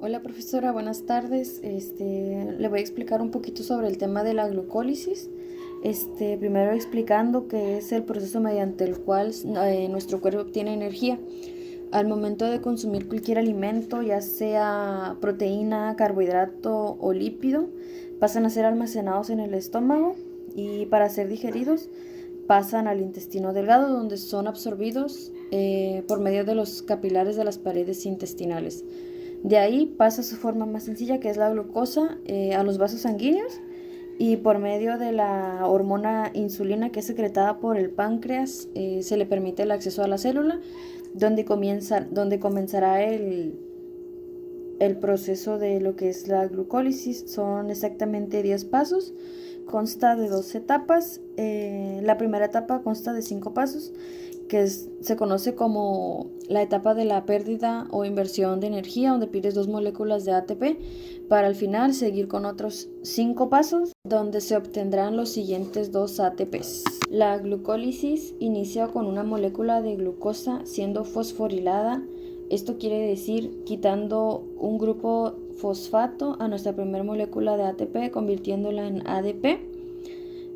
Hola profesora, buenas tardes. Le voy a explicar un poquito sobre el tema de la glucólisis. Primero explicando que es el proceso mediante el cual nuestro cuerpo obtiene energía. Al momento de consumir cualquier alimento, ya sea proteína, carbohidrato o lípido, pasan a ser almacenados en el estómago y para ser digeridos pasan al intestino delgado, donde son absorbidos por medio de los capilares de las paredes intestinales. De ahí pasa a su forma más sencilla, que es la glucosa, a los vasos sanguíneos y por medio de la hormona insulina que es secretada por el páncreas se le permite el acceso a la célula, donde comenzará el proceso de lo que es la glucólisis. Son exactamente 10 pasos, consta de 2 etapas. La primera etapa consta de 5 pasos, se conoce como la etapa de la pérdida o inversión de energía, donde pierdes 2 moléculas de ATP, para al final seguir con otros 5 pasos, donde se obtendrán los siguientes 2 ATPs. La glucólisis inicia con una molécula de glucosa siendo fosforilada. Esto quiere decir quitando un grupo fosfato a nuestra primera molécula de ATP, convirtiéndola en ADP.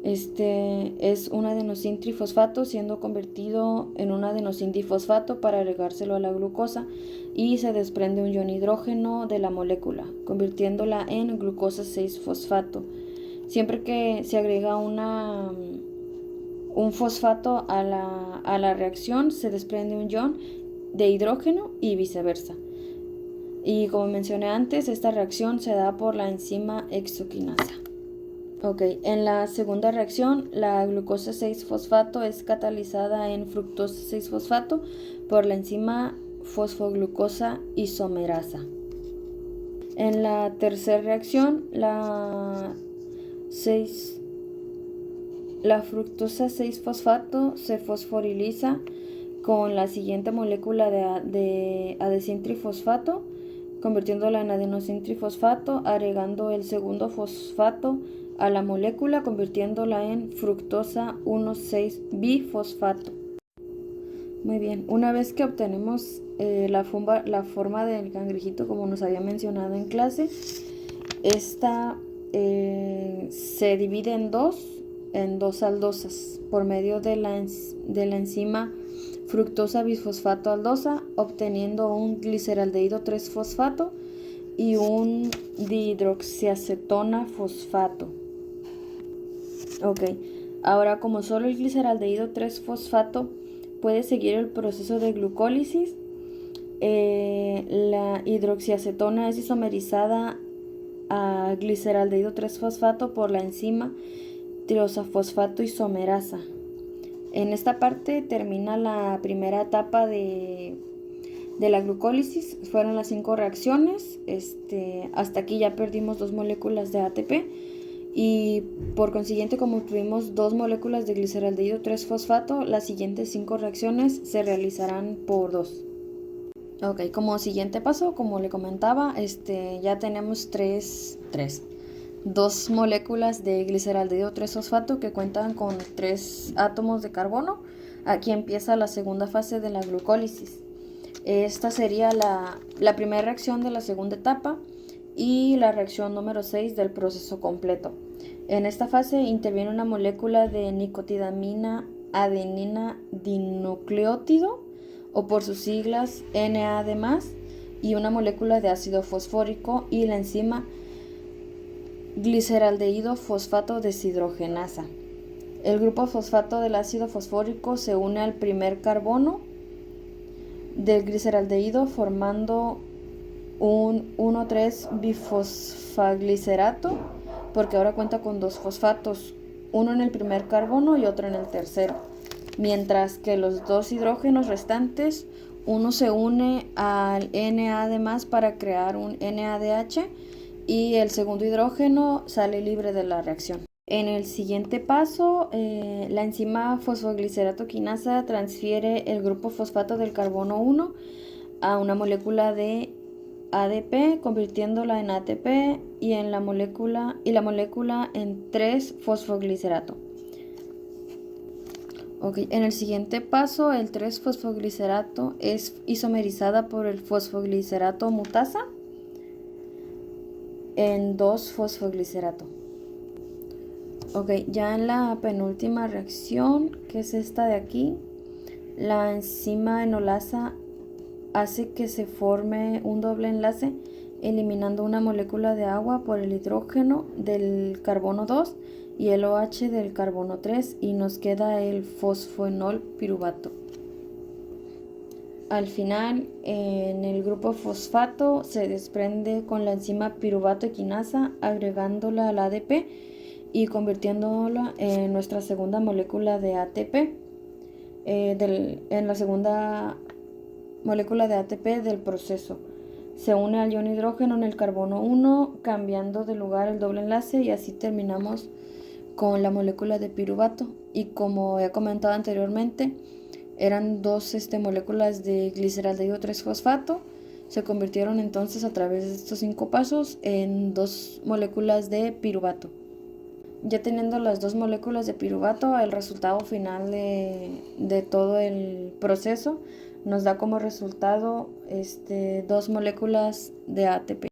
Es un adenosin trifosfato siendo convertido en un adenosin difosfato para agregárselo a la glucosa, y se desprende un ion hidrógeno de la molécula, convirtiéndola en glucosa 6-fosfato. Siempre que se agrega un fosfato a la reacción, se desprende un ion de hidrógeno y viceversa. Y como mencioné antes, esta reacción se da por la enzima hexoquinasa. En la segunda reacción, la glucosa 6-fosfato es catalizada en fructosa 6-fosfato por la enzima fosfoglucosa isomerasa. En la tercera reacción, la fructosa 6-fosfato se fosforiliza con la siguiente molécula de adesin trifosfato, convirtiéndola en adenosin trifosfato, agregando el segundo fosfato a la molécula, convirtiéndola en fructosa 1,6-bifosfato. Muy bien, una vez que obtenemos la forma del cangrejito, como nos había mencionado en clase, esta se divide en dos aldosas por medio de la enzima fructosa bisfosfato aldosa, obteniendo un gliceraldehído 3-fosfato y un dihidroxiacetona fosfato. Ahora, como solo el gliceraldehído 3-fosfato puede seguir el proceso de glucólisis, la hidroxiacetona es isomerizada a gliceraldehído 3-fosfato por la enzima tirosafosfato isomerasa. En esta parte termina la primera etapa de la glucólisis. Fueron las 5 reacciones. Hasta aquí ya perdimos 2 moléculas de ATP y por consiguiente, como tuvimos 2 moléculas de gliceraldehído 3-fosfato, las siguientes 5 reacciones se realizarán por 2. Como siguiente paso, como le comentaba, ya tenemos 2 moléculas de gliceraldehído 3-fosfato que cuentan con 3 átomos de carbono. Aquí empieza la segunda fase de la glucólisis. Esta sería la primera reacción de la segunda etapa y la reacción número 6 del proceso completo. En esta fase interviene una molécula de nicotidamina adenina dinucleótido, o por sus siglas NAD+, y una molécula de ácido fosfórico y la enzima gliceraldehído fosfato deshidrogenasa. El grupo fosfato del ácido fosfórico se une al primer carbono del gliceraldehído formando un 1,3-bifosfaglicerato, porque ahora cuenta con 2 fosfatos, uno en el primer carbono y otro en el tercero, mientras que los 2 hidrógenos restantes, uno se une al NAD+ para crear un NADH y el segundo hidrógeno sale libre de la reacción. En el siguiente paso, la enzima fosfoglicerato quinasa transfiere el grupo fosfato del carbono 1 a una molécula de ADP, convirtiéndola en ATP y la molécula en 3-fosfoglicerato. En el siguiente paso, el 3-fosfoglicerato es isomerizada por el fosfoglicerato mutasa en 2-fosfoglicerato. Ok, ya en la penúltima reacción, que es esta de aquí, la enzima enolasa hace que se forme un doble enlace eliminando una molécula de agua por el hidrógeno del carbono 2 y el OH del carbono 3 y nos queda el fosfoenol piruvato. Al final, en el grupo fosfato se desprende con la enzima piruvato equinasa agregándola al ADP y convirtiéndola en nuestra segunda molécula de ATP, en la segunda molécula de ATP del proceso. Se une al ion hidrógeno en el carbono 1, cambiando de lugar el doble enlace y así terminamos con la molécula de piruvato. Y como he comentado anteriormente, eran dos moléculas de gliceraldehído 3-fosfato. Se convirtieron entonces a través de estos 5 pasos en 2 moléculas de piruvato. Ya teniendo las 2 moléculas de piruvato, el resultado final de todo el proceso nos da como resultado 2 moléculas de ATP.